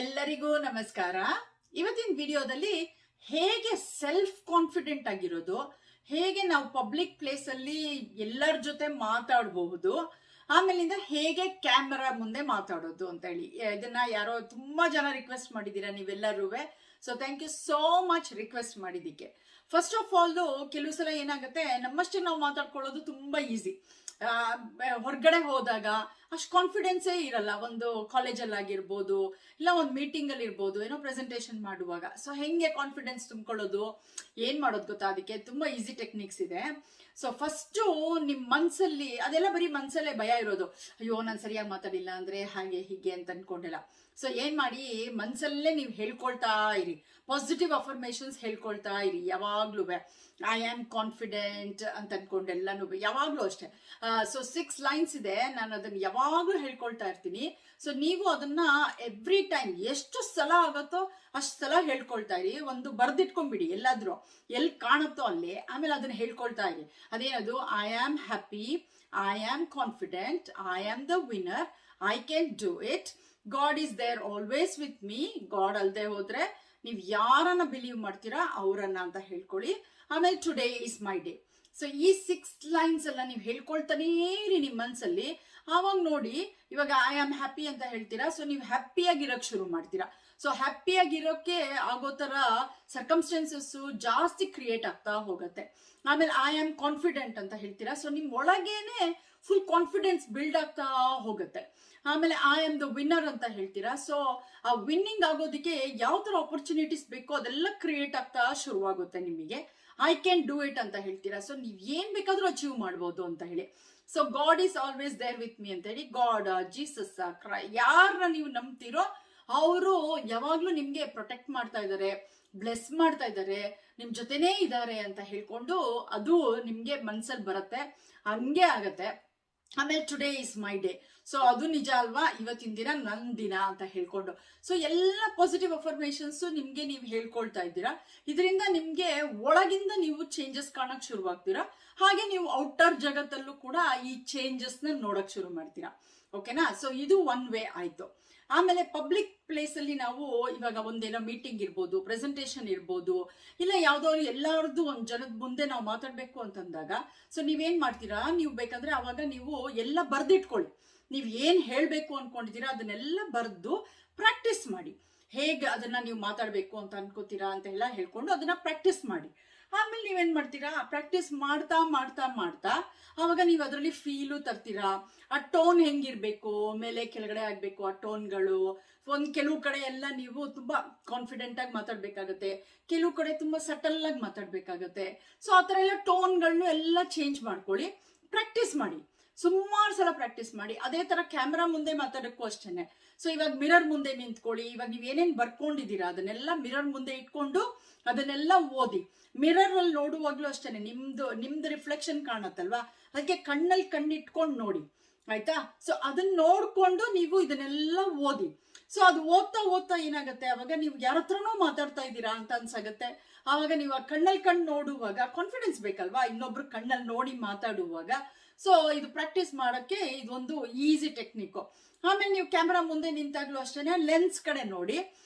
ಎಲ್ಲರಿಗೂ ನಮಸ್ಕಾರ. ಇವತ್ತಿನ ವಿಡಿಯೋದಲ್ಲಿ ಹೇಗೆ ಸೆಲ್ಫ್ ಕಾನ್ಫಿಡೆಂಟ್ ಆಗಿರೋದು, ಹೇಗೆ ನಾವು ಪಬ್ಲಿಕ್ ಪ್ಲೇಸ್ ಅಲ್ಲಿ ಎಲ್ಲರ ಜೊತೆ ಮಾತಾಡಬಹುದು, ಆಮೇಲಿಂದ ಹೇಗೆ ಕ್ಯಾಮೆರಾ ಮುಂದೆ ಮಾತಾಡೋದು ಅಂತ ಹೇಳಿ. ಇದನ್ನ ಯಾರೋ ತುಂಬಾ ಜನ ರಿಕ್ವೆಸ್ಟ್ ಮಾಡಿದ್ದೀರಾ ನೀವೆಲ್ಲರೂ. So thank you so much request ಮಾಡಿದ್ದಕ್ಕೆ. ಫಸ್ಟ್ ಆಫ್ ಆಲ್ ಕೆಲವು ಸಲ ಏನಾಗುತ್ತೆ, ನಮ್ಮಷ್ಟೇ ನಾವು ಮಾತಾಡ್ಕೊಳ್ಳೋದು ತುಂಬಾ ಈಸಿ. ಹೊರಗಡೆ ಹೋದಾಗ ಅಷ್ಟು ಕಾನ್ಫಿಡೆನ್ಸೇ ಇರಲ್ಲ. ಒಂದು ಕಾಲೇಜಲ್ಲಿ ಆಗಿರ್ಬೋದು, ಇಲ್ಲ ಒಂದು ಮೀಟಿಂಗ್ ಅಲ್ಲಿ ಇರ್ಬೋದು, ಏನೋ ಪ್ರೆಸೆಂಟೇಷನ್ ಮಾಡುವಾಗ. ಸೊ ಹೆಂಗೆ ಕಾನ್ಫಿಡೆನ್ಸ್ ತುಂಬ್ಕೊಳ್ಳೋದು, ಏನ್ ಮಾಡೋದು ಗೊತ್ತಾ? ಅದಕ್ಕೆ ತುಂಬಾ ಈಸಿ ಟೆಕ್ನಿಕ್ಸ್ ಇದೆ. ಸೊ ಫಸ್ಟು ನಿಮ್ ಮನ್ಸಲ್ಲಿ, ಅದೆಲ್ಲ ಬರೀ ಮನ್ಸಲ್ಲೇ ಭಯ ಇರೋದು, ಅಯ್ಯೋ ನಾನು ಸರಿಯಾಗಿ ಮಾತಾಡಿಲ್ಲ ಅಂದ್ರೆ ಹಾಗೆ ಹೀಗೆ ಅಂತ ಅನ್ಕೊಂಡಿಲ್ಲ. ಸೊ ಏನ್ ಮಾಡಿ, ಮನ್ಸಲ್ಲೇ ನೀವು ಹೇಳ್ಕೊಳ್ತಾ ಇರಿ, ಪಾಸಿಟಿವ್ ಅಫರ್ಮೇಶನ್ಸ್ ಹೇಳ್ಕೊಳ್ತಾ ಇರಿ ಯಾವಾಗ್ಲೂ. ಐ ಆಮ್ ಕಾನ್ಫಿಡೆಂಟ್ ಅಂತ ಅನ್ಕೊಂಡೆಲ್ಲಾನು ಯಾವಾಗ್ಲೂ ಅಷ್ಟೇ. ಸೊ 6 ಲೈನ್ಸ್ ಇದೆ, ನಾನು ಅದನ್ನ ಯಾವಾಗ್ಲೂ ಹೇಳ್ಕೊಳ್ತಾ ಇರ್ತೀನಿ. ಸೊ ನೀವು ಅದನ್ನ ಎವ್ರಿ ಟೈಮ್ ಎಷ್ಟು ಸಲ ಆಗತ್ತೋ ಅಷ್ಟು ಸಲ ಹೇಳ್ಕೊಳ್ತಾ ಇರಿ. ಒಂದು ಬರ್ದಿಟ್ಕೊಂಡ್ಬಿಡಿ ಎಲ್ಲಾದ್ರೂ, ಎಲ್ಲಿ ಕಾಣುತ್ತೋ ಅಲ್ಲಿ. ಆಮೇಲೆ ಅದನ್ನ ಹೇಳ್ಕೊಳ್ತಾ ಇರಿ. ಅದೇನದು, I am happy, I am confident, I am the winner, I can do it, God is there always with me. God ಅಲ್ದೆ ಹೋದ್ರೆ ನೀವು ಯಾರನ್ನ ಬಿಲೀವ್ ಮಾಡ್ತೀರಾ ಅವರನ್ನ ಅಂತ ಹೇಳ್ಕೊಳ್ಳಿ. ಆಮೇಲೆ today is my day. So ಈ 6 ಲೈನ್ಸ್ ಎಲ್ಲ ನೀವು ಹೇಳ್ಕೊಳ್ತಾನೇ ಇರಿ ನಿಮ್ಮ ಮನ್ಸಲ್ಲಿ. ಆವಾಗ ನೋಡಿ, ಇವಾಗ ಐ ಆಮ್ ಹ್ಯಾಪಿ ಅಂತ ಹೇಳ್ತೀರಾ, ಸೊ ನೀವು ಹ್ಯಾಪಿಯಾಗಿರೋಕ್ ಶುರು ಮಾಡ್ತೀರಾ. ಸೊ ಹ್ಯಾಪಿಯಾಗಿರೋಕೆ ಆಗೋ ತರ ಸರ್ಕಮ್ಸ್ಟೆನ್ಸಸ್ ಜಾಸ್ತಿ ಕ್ರಿಯೇಟ್ ಆಗ್ತಾ ಹೋಗುತ್ತೆ. ಆಮೇಲೆ ಐ ಆಮ್ ಕಾನ್ಫಿಡೆಂಟ್ ಅಂತ ಹೇಳ್ತೀರಾ, ಸೊ ನಿಮ್ ಒಳಗೇನೆ ಫುಲ್ ಕಾನ್ಫಿಡೆನ್ಸ್ ಬಿಲ್ಡ್ ಆಗ್ತಾ ಹೋಗುತ್ತೆ. ಆಮೇಲೆ ಐ ಆಮ್ ದ ವಿನ್ನರ್ ಅಂತ ಹೇಳ್ತೀರಾ, ಸೊ ಆ ವಿನ್ನಿಂಗ್ ಆಗೋದಕ್ಕೆ ಯಾವ ತರ ಆಪರ್ಚುನಿಟೀಸ್ ಬೇಕೋ ಅದೆಲ್ಲ ಕ್ರಿಯೇಟ್ ಆಗ್ತಾ ಶುರುವಾಗುತ್ತೆ ನಿಮಗೆ. ಐ ಕ್ಯಾನ್ ಡೂ ಇಟ್ ಅಂತ ಹೇಳ್ತೀರಾ, ಸೊ ನೀವ್ ಏನ್ ಬೇಕಾದ್ರೂ ಅಚೀವ್ ಮಾಡ್ಬೋದು ಅಂತ ಹೇಳಿ. So God is always there with me ಅಂತ ಹೇಳಿ, ಗಾಡ್, ಜೀಸಸ್, ಯಾರನ್ನ ನೀವು ನಂಬ್ತಿರೋ ಅವರು ಯಾವಾಗ್ಲೂ ನಿಮ್ಗೆ ಪ್ರೊಟೆಕ್ಟ್ ಮಾಡ್ತಾ ಇದ್ದಾರೆ, ಬ್ಲೆಸ್ ಮಾಡ್ತಾ ಇದ್ದಾರೆ, ನಿಮ್ ಜೊತೆನೇ ಇದ್ದಾರೆ ಅಂತ ಹೇಳ್ಕೊಂಡು ಅದು ನಿಮ್ಗೆ ಮನ್ಸಲ್ಲಿ ಬರುತ್ತೆ, ಹಂಗೆ ಆಗತ್ತೆ. ಆಮೇಲೆ today is my day, so ಅದು ನಿಜ ಅಲ್ವಾ, ಇವತ್ತಿನ ದಿನ ನನ್ ದಿನ ಅಂತ ಹೇಳ್ಕೊಂಡು. ಸೊ ಎಲ್ಲ ಪಾಸಿಟಿವ್ ಅಫರ್ಮೇಶನ್ಸ್ ನಿಮ್ಗೆ ನೀವು ಹೇಳ್ಕೊಳ್ತಾ ಇದ್ದೀರಾ. ಇದರಿಂದ ನಿಮ್ಗೆ ಒಳಗಿಂದ ನೀವು ಚೇಂಜಸ್ ಕಾಣಕ್ ಶುರುವಾಗ್ತೀರಾ. ಹಾಗೆ ನೀವು ಔಟರ್ ಜಗತ್ತಲ್ಲೂ ಕೂಡ ಈ ಚೇಂಜಸ್ ನ ನೋಡಕ್ ಶುರು ಮಾಡ್ತೀರಾ. ಓಕೆನಾ? ಸೊ ಇದು ಒನ್ ವೇ ಆಯ್ತು. ಆಮೇಲೆ ಪಬ್ಲಿಕ್ ಪ್ಲೇಸ್ ಅಲ್ಲಿ ನಾವು ಇವಾಗ ಒಂದೇನೋ ಮೀಟಿಂಗ್ ಇರ್ಬೋದು, ಪ್ರೆಸೆಂಟೇಶನ್ ಇರ್ಬೋದು, ಇಲ್ಲ ಯಾವ್ದಾದ್ರು ಎಲ್ಲಾರ್ದು ಒಂದ್ ಜನದ ಮುಂದೆ ನಾವು ಮಾತಾಡ್ಬೇಕು ಅಂತಂದಾಗ, ಸೊ ನೀವೇನ್ ಮಾಡ್ತೀರಾ, ನೀವು ಬೇಕಂದ್ರೆ ಅವಾಗ ನೀವು ಎಲ್ಲ ಬರ್ದಿಟ್ಕೊಳ್ಳಿ. ನೀವ್ ಏನ್ ಹೇಳ್ಬೇಕು ಅನ್ಕೊಂಡಿದ್ದೀರಾ ಅದನ್ನೆಲ್ಲ ಬರ್ದು ಪ್ರಾಕ್ಟೀಸ್ ಮಾಡಿ. ಹೇಗೆ ಅದನ್ನ ನೀವು ಮಾತಾಡ್ಬೇಕು ಅಂತ ಅನ್ಕೋತೀರಾ ಅಂತ ಎಲ್ಲ ಹೇಳ್ಕೊಂಡು ಅದನ್ನ ಪ್ರಾಕ್ಟೀಸ್ ಮಾಡಿ. ಆಮೇಲೆ ನೀವೇನ್ ಮಾಡ್ತೀರಾ, ಪ್ರಾಕ್ಟೀಸ್ ಮಾಡ್ತಾ ಮಾಡ್ತಾ ಮಾಡ್ತಾ ಅವಾಗ ನೀವು ಅದರಲ್ಲಿ ಫೀಲು ತರ್ತೀರಾ. ಆ ಟೋನ್ ಹೆಂಗಿರ್ಬೇಕು, ಮೇಲೆ ಕೆಳಗಡೆ ಆಗ್ಬೇಕು ಆ ಟೋನ್ಗಳು. ಕೆಲವು ಕಡೆ ಎಲ್ಲ ನೀವು ತುಂಬಾ ಕಾನ್ಫಿಡೆಂಟ್ ಆಗಿ ಮಾತಾಡ್ಬೇಕಾಗತ್ತೆ, ಕೆಲವು ಕಡೆ ತುಂಬಾ ಸಟಲ್ ಆಗಿ ಮಾತಾಡ್ಬೇಕಾಗತ್ತೆ. ಸೊ ಆ ತರ ಎಲ್ಲ ಟೋನ್ಗಳನ್ನು ಎಲ್ಲ ಚೇಂಜ್ ಮಾಡ್ಕೊಳ್ಳಿ, ಪ್ರಾಕ್ಟೀಸ್ ಮಾಡಿ, ಸುಮಾರು ಸಲ ಪ್ರಾಕ್ಟೀಸ್ ಮಾಡಿ. ಅದೇ ತರ ಕ್ಯಾಮ್ರಾ ಮುಂದೆ ಮಾತಾಡಕ್ಕೂ ಅಷ್ಟೇನೆ. ಸೊ ಇವಾಗ ಮಿರರ್ ಮುಂದೆ ನಿಂತ್ಕೊಳ್ಳಿ. ಇವಾಗ ನೀವ್ ಏನೇನ್ ಬರ್ಕೊಂಡಿದ್ದೀರಾ ಅದನ್ನೆಲ್ಲ ಮಿರರ್ ಮುಂದೆ ಇಟ್ಕೊಂಡು ಅದನ್ನೆಲ್ಲ ಓದಿ. ಮಿರರ್ ಅಲ್ಲಿ ನೋಡುವಾಗ್ಲೂ ಅಷ್ಟೇನೆ, ನಿಮ್ದು ರಿಫ್ಲೆಕ್ಷನ್ ಕಾಣತ್ತಲ್ವಾ, ಅದಕ್ಕೆ ಕಣ್ಣಲ್ಲಿ ಕಣ್ಣಿಟ್ಕೊಂಡು ನೋಡಿ, ಆಯ್ತಾ? ಸೊ ಅದನ್ನ ನೋಡ್ಕೊಂಡು ನೀವು ಇದನ್ನೆಲ್ಲ ಓದಿ. ಸೊ ಅದು ಓದ್ತಾ ಓದ್ತಾ ಏನಾಗುತ್ತೆ, ಅವಾಗ ನೀವು ಯಾರ ಹತ್ರನೂ ಮಾತಾಡ್ತಾ ಇದ್ದೀರಾ ಅಂತ ಅನ್ಸಾಗತ್ತೆ. ಆವಾಗ ನೀವು ಆ ಕಣ್ಣಲ್ಲಿ ಕಣ್ಣು ನೋಡುವಾಗ ಕಾನ್ಫಿಡೆನ್ಸ್ ಬೇಕಲ್ವಾ, ಇನ್ನೊಬ್ರು ಕಣ್ಣಲ್ಲಿ ನೋಡಿ ಮಾತಾಡುವಾಗ. ಸೊ ಇದು ಪ್ರಾಕ್ಟೀಸ್ ಮಾಡಕ್ಕೆ ಇದೊಂದು ಈಸಿ ಟೆಕ್ನಿಕ್. ಆಮೇಲೆ ನೀವು ಕ್ಯಾಮ್ರಾ ಮುಂದೆ ನಿಂತಾಗ್ಲೂ ಅಷ್ಟೇನೆ ಲೆನ್ಸ್ ಕಡೆ ನೋಡಿ.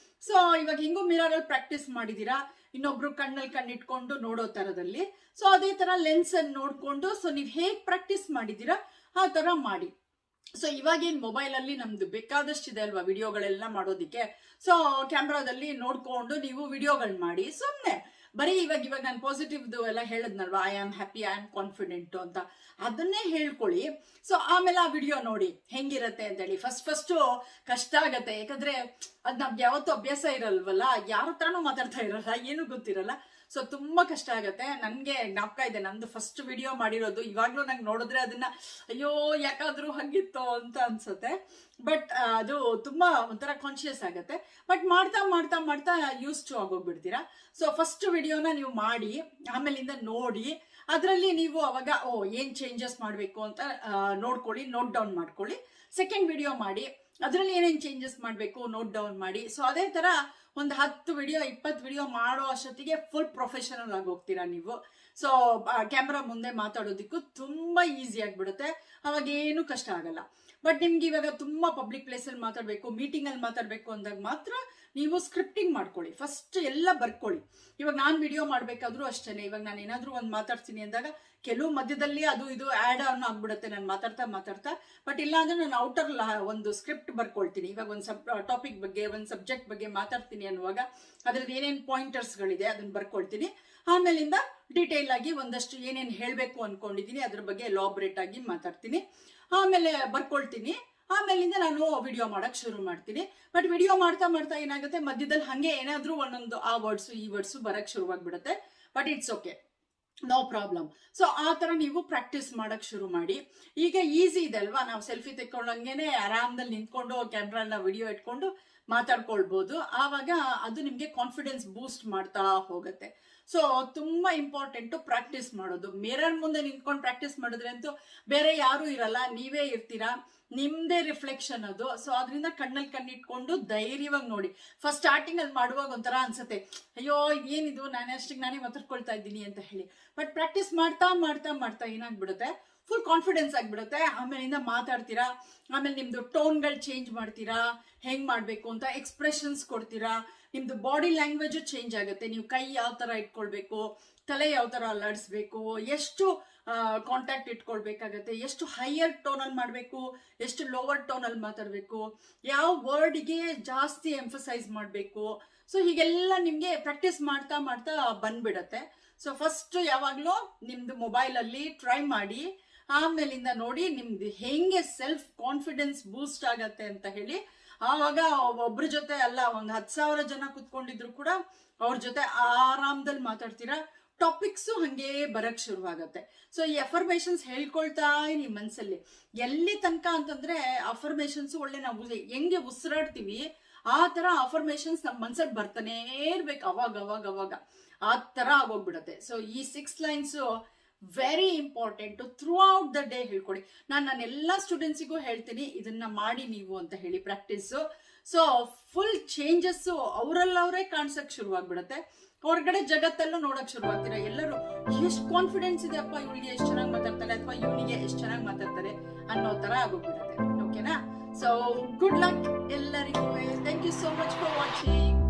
ಸೊ ಇವಾಗ ಹಿಂಗೂ ಮಿರರ್ ಅಲ್ಲಿ ಪ್ರಾಕ್ಟೀಸ್ ಮಾಡಿದೀರಾ, ಇನ್ನೊಬ್ರು ಕಣ್ಣಲ್ಲಿ ಕಣ್ಣಿಟ್ಕೊಂಡು ನೋಡೋ ತರದಲ್ಲಿ. ಸೊ ಅದೇ ತರ ಲೆನ್ಸ್ ಅನ್ನು ನೋಡ್ಕೊಂಡು, ಸೊ ನೀವ್ ಹೇಗ್ ಪ್ರಾಕ್ಟೀಸ್ ಮಾಡಿದೀರಾ ಆ ತರ ಮಾಡಿ. ಸೊ ಇವಾಗೇನ್ ಮೊಬೈಲ್ ಅಲ್ಲಿ ನಮ್ದು ಬೇಕಾದಷ್ಟಿದೆ ಅಲ್ವಾ ವಿಡಿಯೋಗಳೆಲ್ಲ ಮಾಡೋದಿಕ್ಕೆ. ಸೊ ಕ್ಯಾಮ್ರಾದಲ್ಲಿ ನೋಡ್ಕೊಂಡು ನೀವು ವಿಡಿಯೋಗಳು ಮಾಡಿ. ಸುಮ್ನೆ ಬರೀ ಇವಾಗ ನಾನು ಪಾಸಿಟಿವ್ ಎಲ್ಲ ಹೇಳದ್ನಲ್ವಾ, I am happy, I am confident ಅಂತ, ಅದನ್ನೇ ಹೇಳ್ಕೊಳ್ಳಿ. ಸೊ ಆಮೇಲೆ ಆ ವಿಡಿಯೋ ನೋಡಿ ಹೆಂಗಿರತ್ತೆ ಅಂತ ಹೇಳಿ. ಫಸ್ಟ್ ಕಷ್ಟ ಆಗತ್ತೆ, ಯಾಕಂದ್ರೆ ಅದ್ ನಮ್ಗೆ ಯಾವತ್ತೂ ಅಭ್ಯಾಸ ಇರಲ್ವಲ್ಲ, ಯಾರ ಹತ್ರನೂ ಮಾತಾಡ್ತಾ ಇರಲ್ಲ, ಏನು ಗೊತ್ತಿರಲ್ಲ. ಸೊ ತುಂಬಾ ಕಷ್ಟ ಆಗತ್ತೆ. ನನ್ಗೆ ಜ್ಞಾಪಕ ಇದೆ, ನಂದು ಫಸ್ಟ್ ವಿಡಿಯೋ ಮಾಡಿರೋದು. ಇವಾಗ್ಲೂ ನಂಗೆ ನೋಡಿದ್ರೆ ಅದನ್ನ ಅಯ್ಯೋ ಯಾಕಾದ್ರೂ ಹಂಗಿತ್ತು ಅಂತ ಅನ್ಸುತ್ತೆ. ಬಟ್ ಅದು ತುಂಬಾ ಒಂಥರ ಕಾನ್ಶಿಯಸ್ ಆಗತ್ತೆ. ಬಟ್ ಮಾಡ್ತಾ ಮಾಡ್ತಾ ಮಾಡ್ತಾ ಯೂಸ್ ಟು ಆಗೋಗ್ಬಿಡ್ತೀರಾ. ಸೊ ಫಸ್ಟ್ ವಿಡಿಯೋನ ನೀವು ಮಾಡಿ, ಆಮೇಲಿಂದ ನೋಡಿ, ಅದರಲ್ಲಿ ನೀವು ಅವಾಗ ಏನ್ ಚೇಂಜಸ್ ಮಾಡ್ಬೇಕು ಅಂತ ನೋಡ್ಕೊಳ್ಳಿ, ನೋಟ್ ಡೌನ್ ಮಾಡ್ಕೊಳ್ಳಿ. ಸೆಕೆಂಡ್ ವಿಡಿಯೋ ಮಾಡಿ, ಅದರಲ್ಲಿ ಏನೇನ್ ಚೇಂಜಸ್ ಮಾಡ್ಬೇಕು ನೋಟ್ ಡೌನ್ ಮಾಡಿ. ಸೊ ಅದೇ ತರ ಒಂದು 10 ವಿಡಿಯೋ 20 ವಿಡಿಯೋ ಮಾಡೋ ಅಷ್ಟೊತ್ತಿಗೆ ಫುಲ್ ಪ್ರೊಫೆಷನಲ್ ಆಗಿ ಹೋಗ್ತೀರಾ ನೀವು. ಸೊ ಕ್ಯಾಮ್ರಾ ಮುಂದೆ ಮಾತಾಡೋದಕ್ಕೂ ತುಂಬಾ ಈಸಿ ಆಗಿಬಿಡುತ್ತೆ, ಅವಾಗ ಏನು ಕಷ್ಟ ಆಗಲ್ಲ. ಬಟ್ ನಿಮ್ಗೆ ಇವಾಗ ತುಂಬಾ ಪಬ್ಲಿಕ್ ಪ್ಲೇಸಲ್ಲಿ ಮಾತಾಡಬೇಕು, ಮೀಟಿಂಗ್ ಅಲ್ಲಿ ಮಾತಾಡಬೇಕು ಅಂದಾಗ ಮಾತ್ರ ನೀವು ಸ್ಕ್ರಿಪ್ಟಿಂಗ್ ಮಾಡ್ಕೊಳ್ಳಿ, ಫಸ್ಟ್ ಎಲ್ಲ ಬರ್ಕೊಳ್ಳಿ. ಇವಾಗ ನಾನು ವಿಡಿಯೋ ಮಾಡ್ಬೇಕಾದ್ರೂ ಅಷ್ಟೇನೆ, ಇವಾಗ ನಾನು ಏನಾದ್ರೂ ಒಂದು ಮಾತಾಡ್ತೀನಿ ಅಂದಾಗ ಕೆಲವು ಮಧ್ಯದಲ್ಲಿ ಅದು ಇದು ಆ್ಯಡ್ ಆನ್ ಆಗ್ಬಿಡುತ್ತೆ ನಾನು ಮಾತಾಡ್ತಾ. ಬಟ್ ಇಲ್ಲ ಅಂದ್ರೆ ನಾನು ಔಟರ್ ಒಂದು ಸ್ಕ್ರಿಪ್ಟ್ ಬರ್ಕೊಳ್ತೀನಿ. ಇವಾಗ ಒಂದು ಟಾಪಿಕ್ ಬಗ್ಗೆ, ಒಂದು ಸಬ್ಜೆಕ್ಟ್ ಬಗ್ಗೆ ಮಾತಾಡ್ತೀನಿ ಅನ್ನುವಾಗ ಅದ್ರದ್ದು ಏನೇನು ಪಾಯಿಂಟರ್ಸ್ಗಳಿದೆ ಅದನ್ನ ಬರ್ಕೊಳ್ತೀನಿ. ಆಮೇಲಿಂದ ಡೀಟೇಲ್ ಆಗಿ ಒಂದಷ್ಟು ಏನೇನು ಹೇಳಬೇಕು ಅನ್ಕೊಂಡಿದ್ದೀನಿ ಅದ್ರ ಬಗ್ಗೆ ಎಲಾಬ್ರೇಟ್ ಆಗಿ ಮಾತಾಡ್ತೀನಿ, ಆಮೇಲೆ ಬರ್ಕೊಳ್ತೀನಿ. ಆಮೇಲಿಂದ ನಾನು ವಿಡಿಯೋ ಮಾಡಕ್ ಶುರು ಮಾಡ್ತೀನಿ. ಬಟ್ ವಿಡಿಯೋ ಮಾಡ್ತಾ ಏನಾಗುತ್ತೆ, ಮಧ್ಯದಲ್ಲಿ ಹಂಗೆ ಏನಾದ್ರೂ ಒಂದೊಂದು ಆ ವರ್ಡ್ಸು ಈ ವರ್ಡ್ಸು ಬರಕ್ ಶುರುವಾಗ್ಬಿಡುತ್ತೆ. But it's okay, no problem. So ಆ ಥರ ನೀವು ಪ್ರಾಕ್ಟೀಸ್ ಮಾಡಕ್ ಶುರು ಮಾಡಿ. ಈಗ ಈಸಿ ಇದೆ ಅಲ್ವಾ, ನಾವು ಸೆಲ್ಫಿ ತೆಕ್ಕೊಂಡಂಗೆನೆ ಆರಾಮದಲ್ಲಿ ನಿಂತ್ಕೊಂಡು ಕ್ಯಾಮ್ರಾನ ವಿಡಿಯೋ ಇಟ್ಕೊಂಡು ಮಾತಾಡ್ಕೊಳ್ಬೋದು. ಆವಾಗ ಅದು ನಿಮಗೆ ಕಾನ್ಫಿಡೆನ್ಸ್ ಬೂಸ್ಟ್ ಮಾಡ್ತಾ ಹೋಗುತ್ತೆ. ಸೊ ತುಂಬಾ ಇಂಪಾರ್ಟೆಂಟು ಪ್ರಾಕ್ಟೀಸ್ ಮಾಡೋದು. ಮಿರರ್ ಮುಂದೆ ನಿಂತ್ಕೊಂಡು ಪ್ರಾಕ್ಟೀಸ್ ಮಾಡಿದ್ರೆ ಅಂತೂ ಬೇರೆ ಯಾರು ಇರಲ್ಲ, ನೀವೇ ಇರ್ತೀರಾ, ನಿಮ್ದೇ ರಿಫ್ಲೆಕ್ಷನ್ ಅದು. ಸೊ ಅದರಿಂದ ಕಣ್ಣಲ್ಲಿ ಕಣ್ಣಿಟ್ಕೊಂಡು ಧೈರ್ಯವಾಗಿ ನೋಡಿ. ಫಸ್ಟ್ ಸ್ಟಾರ್ಟಿಂಗ್ ಅಲ್ಲಿ ಮಾಡುವಾಗ ಒಂಥರ ಅನ್ಸುತ್ತೆ, ಅಯ್ಯೋ ಏನಿದು ನಾನೇ ಮಾತಾಡ್ಕೊಳ್ತಾ ಇದ್ದೀನಿ ಅಂತ ಹೇಳಿ. ಬಟ್ ಪ್ರಾಕ್ಟೀಸ್ ಮಾಡ್ತಾ ಏನಾಗ್ಬಿಡುತ್ತೆ, ಫುಲ್ ಕಾನ್ಫಿಡೆನ್ಸ್ ಆಗಿಬಿಡುತ್ತೆ. ಆಮೇಲಿಂದ ಮಾತಾಡ್ತೀರಾ, ಆಮೇಲೆ ನಿಮ್ದು ಟೋನ್ಗಳು ಚೇಂಜ್ ಮಾಡ್ತೀರಾ, ಹೆಂಗ್ ಮಾಡ್ಬೇಕು ಅಂತ ಎಕ್ಸ್ಪ್ರೆಷನ್ಸ್ ಕೊಡ್ತೀರಾ, ನಿಮ್ದು ಬಾಡಿ ಲ್ಯಾಂಗ್ವೇಜು ಚೇಂಜ್ ಆಗುತ್ತೆ. ನೀವು ಕೈ ಯಾವ ತರ ಇಟ್ಕೊಳ್ಬೇಕು, ತಲೆ ಯಾವ ತರ ಅಲ್ಲಾಡಿಸ್ಬೇಕು, ಎಷ್ಟು ಕಾಂಟ್ಯಾಕ್ಟ್ ಇಟ್ಕೊಳ್ಬೇಕಾಗತ್ತೆ, ಎಷ್ಟು ಹೈಯರ್ ಟೋನಲ್ಲಿ ಮಾಡಬೇಕು, ಎಷ್ಟು ಲೋವರ್ ಟೋನಲ್ಲಿ ಮಾತಾಡಬೇಕು, ಯಾವ ವರ್ಡ್ಗೆ ಜಾಸ್ತಿ ಎಂಫಸೈಸ್ ಮಾಡಬೇಕು. ಸೊ ಹೀಗೆಲ್ಲ ನಿಮಗೆ ಪ್ರಾಕ್ಟೀಸ್ ಮಾಡ್ತಾ ಬಂದ್ಬಿಡತ್ತೆ. ಸೊ ಫಸ್ಟ್ ಯಾವಾಗಲೂ ನಿಮ್ದು ಮೊಬೈಲಲ್ಲಿ ಟ್ರೈ ಮಾಡಿ, ಆಮೇಲಿಂದ ನೋಡಿ ನಿಮ್ದು ಹೆಂಗೆ ಸೆಲ್ಫ್ ಕಾನ್ಫಿಡೆನ್ಸ್ ಬೂಸ್ಟ್ ಆಗತ್ತೆ ಅಂತ ಹೇಳಿ. ಆವಾಗ ಒಬ್ರ ಜೊತೆ ಅಲ್ಲ, ಒಂದು 10,000 ಜನ ಕುತ್ಕೊಂಡಿದ್ರು ಕೂಡ ಅವ್ರ ಜೊತೆ ಆರಾಮದಲ್ಲಿ ಮಾತಾಡ್ತೀರಾ. ಟಾಪಿಕ್ಸು ಹಂಗೆ ಬರಕ್ ಶುರುವಾಗತ್ತೆ. ಸೊ ಈ ಅಫರ್ಮೇಷನ್ಸ್ ಹೇಳ್ಕೊಳ್ತಾ ನಿಮ್ಮ ಮನ್ಸಲ್ಲಿ ಎಲ್ಲಿ ತನಕ ಅಂತಂದ್ರೆ, ಅಫರ್ಮೇಷನ್ಸ್ ಒಳ್ಳೆ ನಾವು ಹೆಂಗೆ ಉಸಿರಾಡ್ತೀವಿ ಆ ತರ ಅಫರ್ಮೇಷನ್ಸ್ ನಮ್ಮ ಮನ್ಸಲ್ಲಿ ಬರ್ತಾನೆ ಇರ್ಬೇಕು, ಅವಾಗ ಆ ತರ ಆಗೋಗ್ಬಿಡತ್ತೆ. ಸೊ ಈ 6 lines very important. Throughout the day ಹೇಳ್ಕೊಡಿ. ನನ್ನ ಎಲ್ಲ ಸ್ಟೂಡೆಂಟ್ಸಿಗೂ ಹೇಳ್ತೀನಿ, ಇದನ್ನ ಮಾಡಿ ನೀವು ಅಂತ ಹೇಳಿ ಪ್ರಾಕ್ಟೀಸು. ಸೊ ಫುಲ್ ಚೇಂಜಸ್ಸು ಅವರಲ್ಲವರೇ ಕಾಣಿಸಕ್ ಶುರುವಾಗ್ಬಿಡತ್ತೆ. ಹೊರಗಡೆ ಜಗತ್ತಲ್ಲೂ ನೋಡಕ್ ಶುರುವಾಗ್ತೀರಾ. ಎಲ್ಲರೂ ಎಷ್ಟು ಕಾನ್ಫಿಡೆನ್ಸ್ ಇದೆ ಅಪ್ಪ, ಇವಳಿಗೆ ಎಷ್ಟು ಚೆನ್ನಾಗಿ ಮಾತಾಡ್ತಾರೆ ಅಥವಾ ಇವನಿಗೆ ಎಷ್ಟು ಚೆನ್ನಾಗಿ ಮಾತಾಡ್ತಾರೆ ಅನ್ನೋ ತರ ಆಗೋಗ್ಬಿಡತ್ತೆ. ಓಕೆನಾ? ಸೊ ಗುಡ್ ಲಕ್ ಎಲ್ಲರಿಗೂ. Thank you so much for watching.